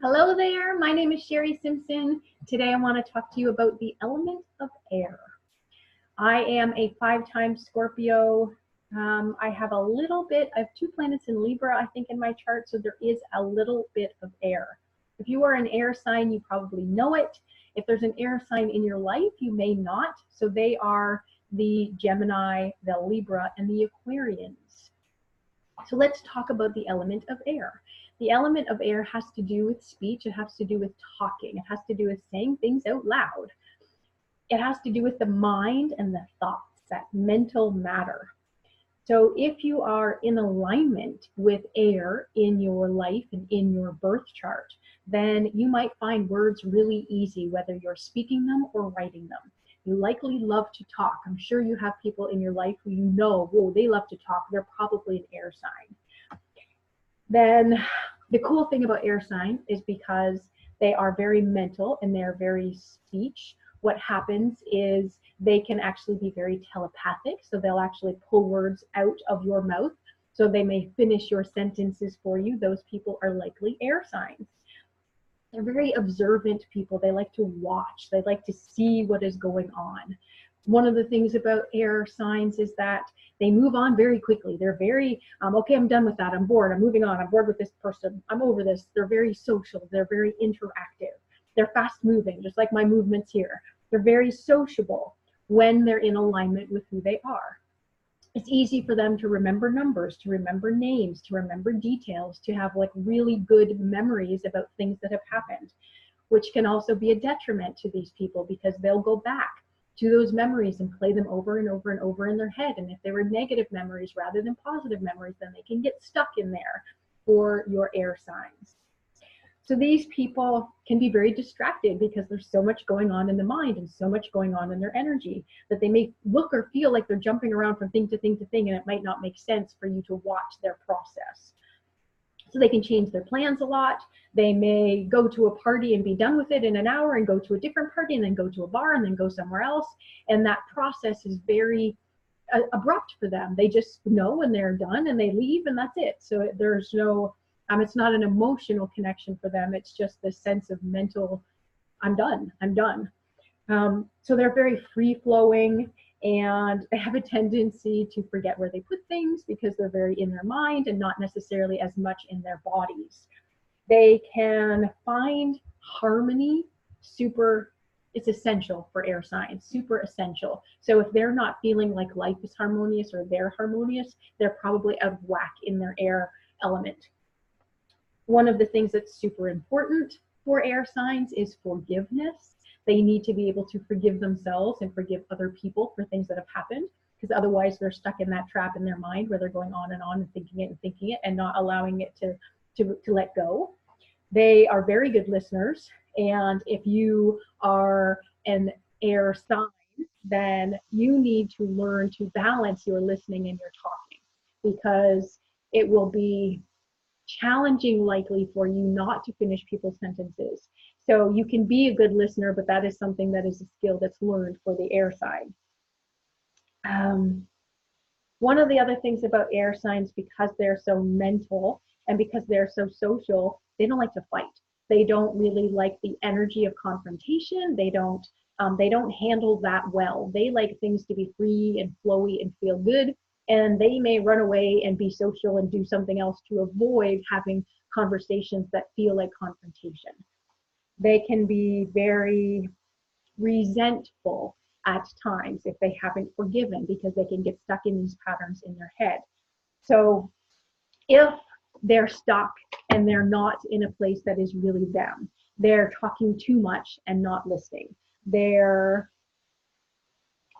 Hello there, my name is Sherry Simpson. Today I want to talk to you about the element of air. I am a 5-time Scorpio. I have a little bit, I have 2 planets in Libra, I think, in my chart, so there is a little bit of air. If you are an air sign, you probably know it. If there's an air sign in your life, you may not. So they are the Gemini, the Libra, and the Aquarians. So let's talk about the element of air. The element of air has to do with speech. It has to do with talking. It has to do with saying things out loud. It has to do with the mind and the thoughts, that mental matter. So if you are in alignment with air in your life and in your birth chart, then you might find words really easy, whether you're speaking them or writing them. You likely love to talk. I'm sure you have people in your life who you know, whoa, they love to talk. They're probably an air sign. Then the cool thing about air signs is because they are very mental and they're very speech. What happens is they can actually be very telepathic. So they'll actually pull words out of your mouth. So they may finish your sentences for you. Those people are likely air signs. They're very observant people. They like to watch. They like to see what is going on. One of the things about air signs is that they move on very quickly. They're very, okay, I'm done with that. I'm bored. I'm moving on. I'm bored with this person. I'm over this. They're very social. They're very interactive. They're fast moving, just like my movements here. They're very sociable when they're in alignment with who they are. It's easy for them to remember numbers, to remember names, to remember details, to have like really good memories about things that have happened, which can also be a detriment to these people because they'll go back to those memories and play them over and over and over in their head. And if they were negative memories rather than positive memories, then they can get stuck in there for your air signs. So these people can be very distracted because there's so much going on in the mind and so much going on in their energy that they may look or feel like they're jumping around from thing to thing to thing, and it might not make sense for you to watch their process. So they can change their plans a lot. They may go to a party and be done with it in an hour and go to a different party and then go to a bar and then go somewhere else. And that process is very abrupt for them. They just know when they're done and they leave and that's it. So there's no, it's not an emotional connection for them. It's just this sense of mental, I'm done, I'm done. So they're very free flowing and they have a tendency to forget where they put things because they're very in their mind and not necessarily as much in their bodies. They can find harmony it's essential for air signs, super essential. So if they're not feeling like life is harmonious or they're harmonious, they're probably out of whack in their air element. One of the things that's super important for air signs is forgiveness. They need to be able to forgive themselves and forgive other people for things that have happened, because otherwise they're stuck in that trap in their mind where they're going on and thinking it and not allowing it to let go. They are very good listeners, and if you are an air sign, then you need to learn to balance your listening and your talking, because it will be challenging likely for you not to finish people's sentences. So you can be a good listener, but that is something that is a skill that's learned for the air sign. One of the other things about air signs, because they're so mental and because they're so social, they don't like to fight. They don't really like the energy of confrontation. They don't handle that well. They like things to be free and flowy and feel good. And they may run away and be social and do something else to avoid having conversations that feel like confrontation. They can be very resentful at times if they haven't forgiven, because they can get stuck in these patterns in their head. So if they're stuck and they're not in a place that is really them, they're talking too much and not listening, they're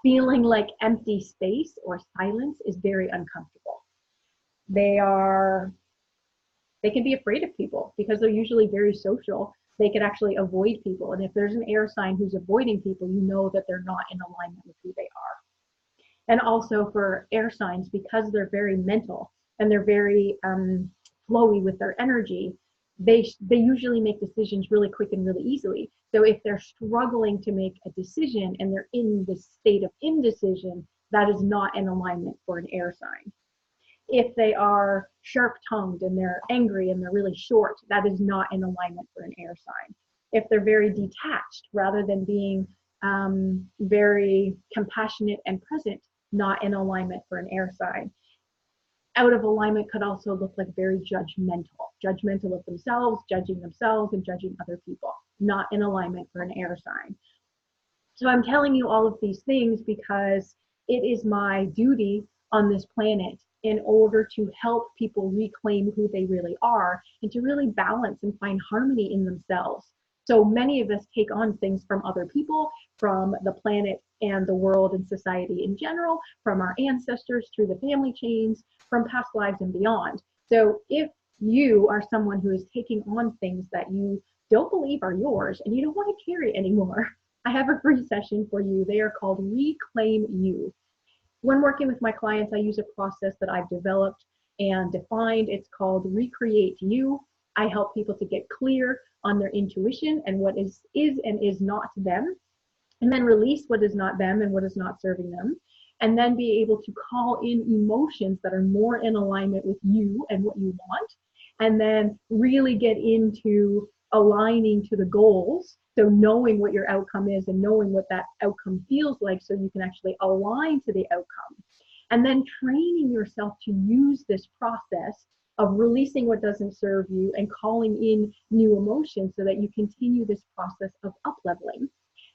feeling like empty space or silence is very uncomfortable. They can be afraid of people because they're usually very social. They could actually avoid people. And if there's an air sign who's avoiding people, you know that they're not in alignment with who they are. And also for air signs, because they're very mental and they're very flowy with their energy, they usually make decisions really quick and really easily. So if they're struggling to make a decision and they're in this state of indecision, that is not in alignment for an air sign. If they are sharp-tongued and they're angry and they're really short, that is not in alignment for an air sign. If they're very detached rather than being very compassionate and present, not in alignment for an air sign. Out of alignment could also look like very judgmental of themselves, and judging other people, not in alignment for an air sign. So I'm telling you all of these things because it is my duty on this planet in order to help people reclaim who they really are and to really balance and find harmony in themselves. So many of us take on things from other people, from the planet and the world and society in general, from our ancestors through the family chains, from past lives and beyond. So if you are someone who is taking on things that you don't believe are yours and you don't want to carry anymore, I have a free session for you. They are called Reclaim You. When working with my clients, I use a process that I've developed and defined. It's called Recreate You. I help people to get clear on their intuition and what is and is not them, and then release what is not them and what is not serving them, and then be able to call in emotions that are more in alignment with you and what you want, and then really get into aligning to the goals. So knowing what your outcome is and knowing what that outcome feels like so you can actually align to the outcome. And then training yourself to use this process of releasing what doesn't serve you and calling in new emotions so that you continue this process of up-leveling.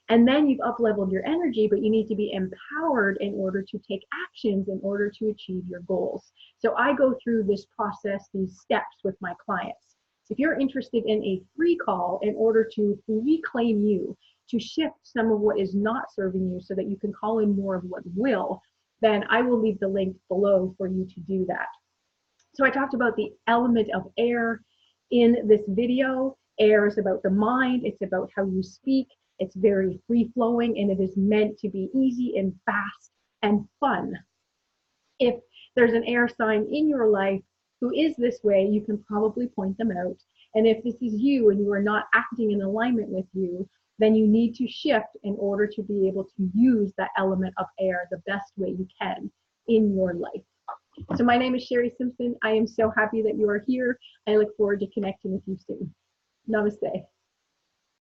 And then you've up-leveled your energy, but you need to be empowered in order to take actions in order to achieve your goals. So I go through this process, these steps with my clients. So if you're interested in a free call in order to reclaim you, to shift some of what is not serving you so that you can call in more of what will, then I will leave the link below for you to do that. So I talked about the element of air in this video. Air is about the mind. It's about how you speak. It's very free-flowing, and it is meant to be easy and fast and fun. If there's an air sign in your life who is this way, you can probably point them out. And if this is you and you are not acting in alignment with you, then you need to shift in order to be able to use that element of air the best way you can in your life. So my name is Sherry Simpson. I am so happy that you are here. I look forward to connecting with you soon. Namaste.